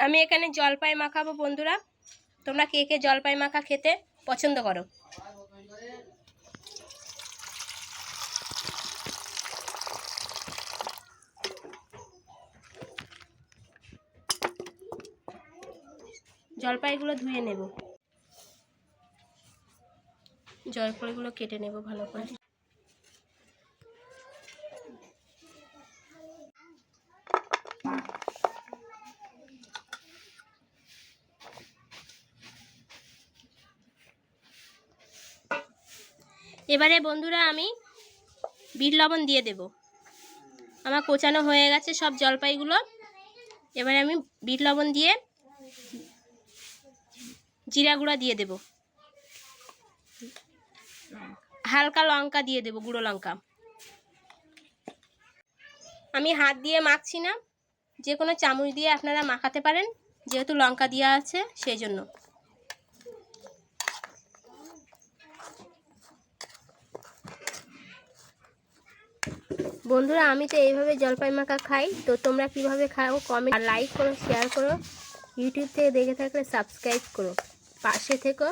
আমি এখানে জলপাই মাখাবো বন্ধুরা। তোমরা কে কে জলপাই মাখা খেতে পছন্দ করো? জলপাইগুলো ধুয়ে নেব, জলপাইগুলো কেটে নেব ভালো করে। এবারে বন্ধুরা আমি বিট লবণ দিয়ে দেব। আমার কোচানো হয়ে গেছে সব জলপাইগুলো। এবারে আমি বিট লবণ দিয়ে জিরা গুঁড়া দিয়ে দেব, হালকা লঙ্কা দিয়ে দেব, গুঁড়ো লঙ্কা। আমি হাত দিয়ে মাখছি না, যে কোনো চামচ দিয়ে আপনারা মাখাতে পারেন, যেহেতু লঙ্কা দেওয়া আছে সেই জন্য। বন্ধুরা আমি তো এইভাবে জলপাই মাখা খাই, তো তোমরা কিভাবে খাও কমেন্ট আর লাইক করো, শেয়ার করো। ইউটিউব থেকে দেখে থাকলে সাবস্ক্রাইব করো, পাশে থেকো।